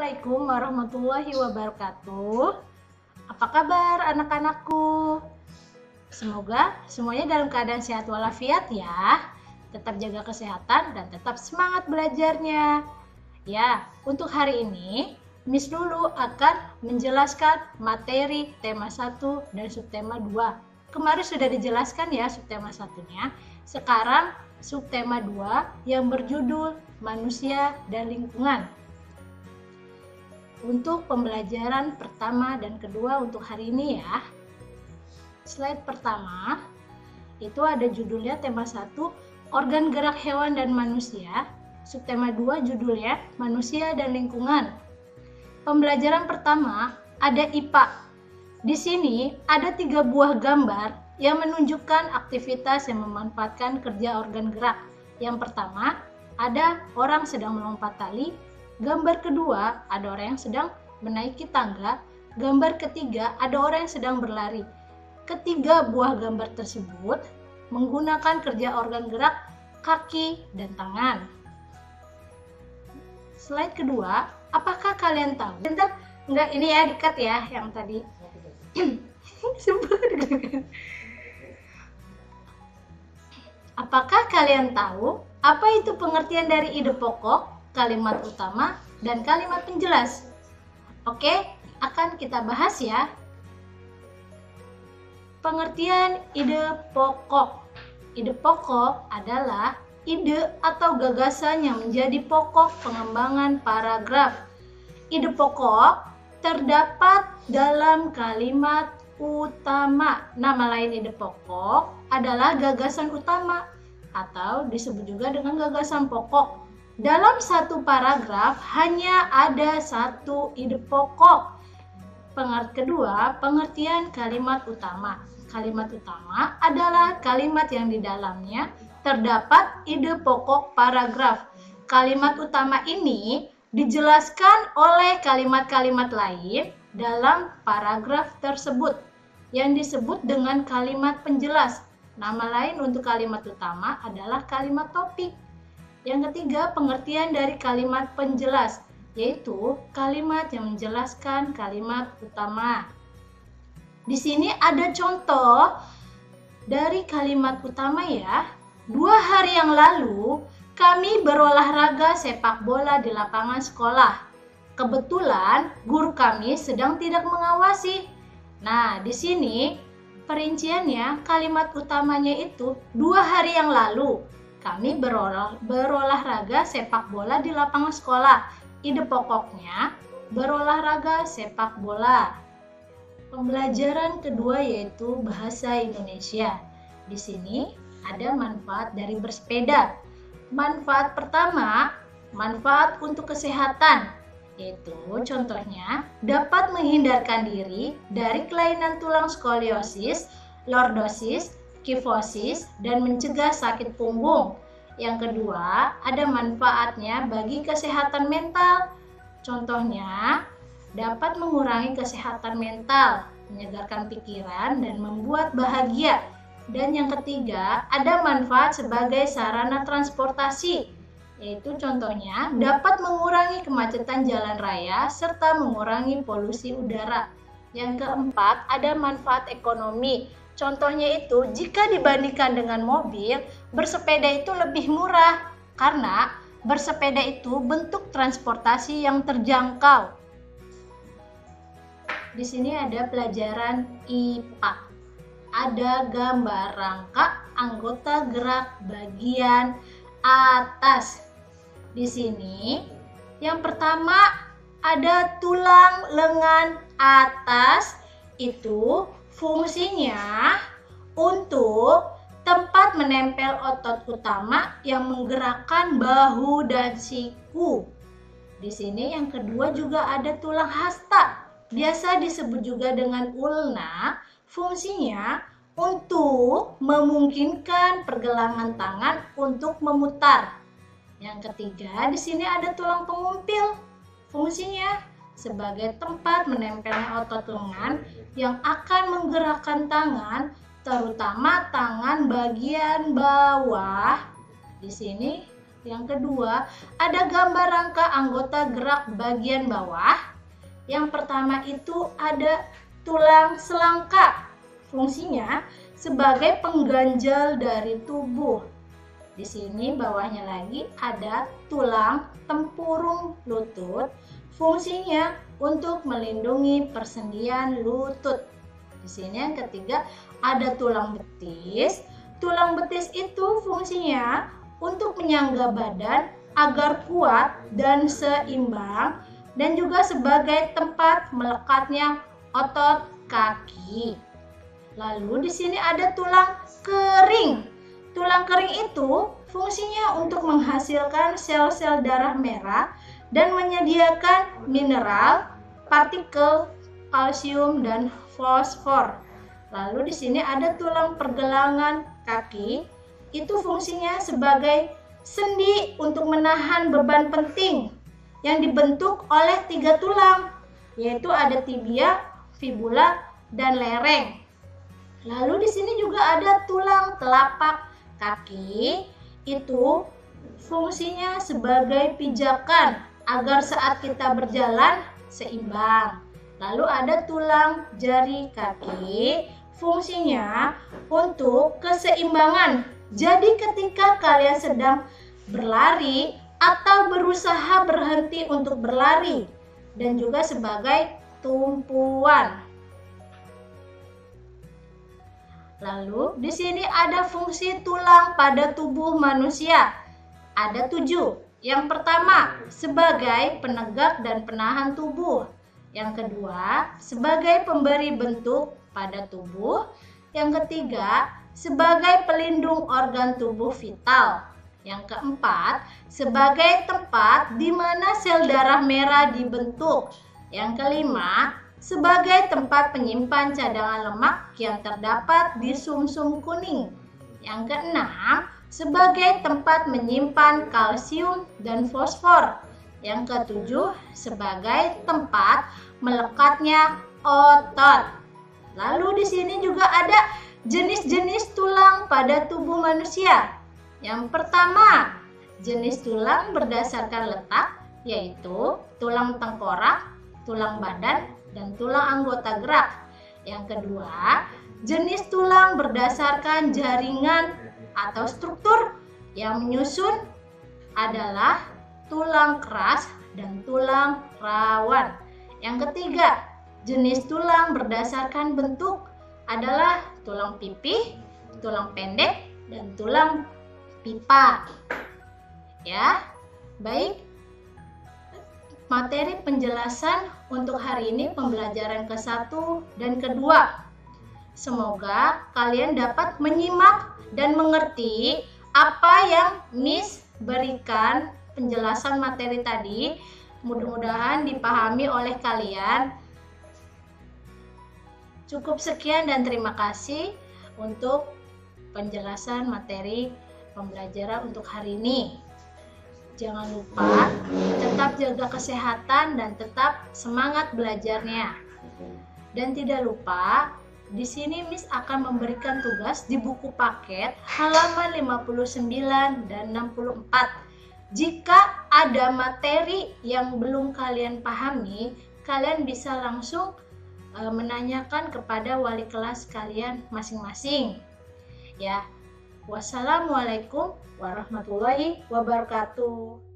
Assalamualaikum warahmatullahi wabarakatuh. Apa kabar anak-anakku? Semoga semuanya dalam keadaan sehat walafiat ya. Tetap jaga kesehatan dan tetap semangat belajarnya. Ya, untuk hari ini Miss Lulu akan menjelaskan materi tema 1 dan subtema 2. Kemarin sudah dijelaskan ya subtema 1-nya. Sekarang subtema 2 yang berjudul Manusia dan Lingkungan. Untuk pembelajaran pertama dan kedua untuk hari ini ya. Slide pertama itu ada judulnya tema 1 organ gerak hewan dan manusia. Subtema 2 judulnya Manusia dan Lingkungan. Pembelajaran pertama ada IPA. Di sini ada 3 buah gambar yang menunjukkan aktivitas yang memanfaatkan kerja organ gerak. Yang pertama ada orang sedang melompat tali. Gambar kedua, ada orang yang sedang menaiki tangga. Gambar ketiga, ada orang yang sedang berlari. Ketiga buah gambar tersebut menggunakan kerja organ gerak kaki dan tangan. Slide kedua, apakah kalian tahu? Bentar, enggak, ini ya dekat ya yang tadi. Apakah kalian tahu apa itu pengertian dari ide pokok, kalimat utama, dan kalimat penjelas? Oke, akan kita bahas ya. Pengertian ide pokok. Ide pokok adalah ide atau gagasan yang menjadi pokok pengembangan paragraf. Ide pokok terdapat dalam kalimat utama. Nama lain ide pokok adalah gagasan utama atau disebut juga dengan gagasan pokok. Dalam satu paragraf hanya ada satu ide pokok. Kedua, pengertian kalimat utama. Kalimat utama adalah kalimat yang di dalamnya terdapat ide pokok paragraf. Kalimat utama ini dijelaskan oleh kalimat-kalimat lain dalam paragraf tersebut yang disebut dengan kalimat penjelas. Nama lain untuk kalimat utama adalah kalimat topik. Yang ketiga, pengertian dari kalimat penjelas, yaitu kalimat yang menjelaskan kalimat utama. Di sini ada contoh dari kalimat utama ya. 2 hari yang lalu, kami berolahraga sepak bola di lapangan sekolah. Kebetulan, guru kami sedang tidak mengawasi. Nah, di sini perinciannya, kalimat utamanya itu 2 hari yang lalu. Kami berolahraga sepak bola di lapangan sekolah. Ide pokoknya berolahraga sepak bola. Pembelajaran kedua yaitu bahasa Indonesia. Di sini ada manfaat dari bersepeda. Manfaat pertama, manfaat untuk kesehatan, yaitu contohnya dapat menghindarkan diri dari kelainan tulang skoliosis, lordosis, kifosis, dan mencegah sakit punggung. Yang kedua, ada manfaatnya bagi kesehatan mental. Contohnya, dapat mengurangi kesehatan mental, menyegarkan pikiran, dan membuat bahagia. Dan yang ketiga, ada manfaat sebagai sarana transportasi, yaitu contohnya dapat mengurangi kemacetan jalan raya serta mengurangi polusi udara. Yang keempat, ada manfaat ekonomi. Contohnya itu, jika dibandingkan dengan mobil, bersepeda itu lebih murah karena bersepeda itu bentuk transportasi yang terjangkau. Di sini ada pelajaran IPA. Ada gambar rangka anggota gerak bagian atas. Di sini yang pertama ada tulang lengan atas, itu fungsinya untuk tempat menempel otot utama yang menggerakkan bahu dan siku. Di sini yang kedua juga ada tulang hasta, biasa disebut juga dengan ulna. Fungsinya untuk memungkinkan pergelangan tangan untuk memutar. Yang ketiga, di sini ada tulang pengumpil. Fungsinya sebagai tempat menempelnya otot lengan yang akan menggerakkan tangan, terutama tangan bagian bawah. Di sini Yang kedua, ada gambar rangka anggota gerak bagian bawah. Yang pertama itu ada tulang selangka. Fungsinya sebagai pengganjal dari tubuh. Di sini bawahnya lagi ada tulang tempurung lutut. Fungsinya untuk melindungi persendian lutut. Di sini yang ketiga ada tulang betis. Tulang betis itu fungsinya untuk menyangga badan agar kuat dan seimbang, dan juga sebagai tempat melekatnya otot kaki. Lalu di sini ada tulang kering. Tulang kering itu fungsinya untuk menghasilkan sel-sel darah merah dan menyediakan mineral, partikel, kalsium, dan fosfor. Lalu di sini ada tulang pergelangan kaki. Itu fungsinya sebagai sendi untuk menahan beban penting yang dibentuk oleh 3 tulang, yaitu ada tibia, fibula, dan lereng. Lalu di sini juga ada tulang telapak kaki. Itu fungsinya sebagai pijakan agar saat kita berjalan seimbang. Lalu ada tulang jari kaki. Fungsinya untuk keseimbangan. Jadi ketika kalian sedang berlari atau berusaha berhenti untuk berlari, dan juga sebagai tumpuan. Lalu di sini ada fungsi tulang pada tubuh manusia. Ada 7. Yang pertama, sebagai penegak dan penahan tubuh. Yang kedua, sebagai pemberi bentuk pada tubuh. Yang ketiga, sebagai pelindung organ tubuh vital. Yang keempat, sebagai tempat di mana sel darah merah dibentuk. Yang kelima, sebagai tempat penyimpan cadangan lemak yang terdapat di sumsum kuning. Yang keenam, sebagai tempat menyimpan kalsium dan fosfor. Yang ketujuh, sebagai tempat melekatnya otot. Lalu di sini juga ada jenis-jenis tulang pada tubuh manusia. Yang pertama, jenis tulang berdasarkan letak, yaitu tulang tengkorak, tulang badan, dan tulang anggota gerak. Yang kedua, jenis tulang berdasarkan jaringan atau struktur. Yang menyusun adalah tulang keras dan tulang rawan. Yang ketiga, jenis tulang berdasarkan bentuk adalah tulang pipih, tulang pendek, dan tulang pipa. Ya, baik. Materi penjelasan untuk hari ini pembelajaran ke-1 dan ke-2. Semoga kalian dapat menyimak dan mengerti apa yang Miss berikan penjelasan materi tadi. Mudah-mudahan dipahami oleh kalian. Cukup sekian dan terima kasih untuk penjelasan materi pembelajaran untuk hari ini. Jangan lupa tetap jaga kesehatan dan tetap semangat belajarnya. Dan tidak lupa, di sini Miss akan memberikan tugas di buku paket halaman 59 dan 64. Jika ada materi yang belum kalian pahami, kalian bisa langsung menanyakan kepada wali kelas kalian masing-masing. Ya, wassalamualaikum warahmatullahi wabarakatuh.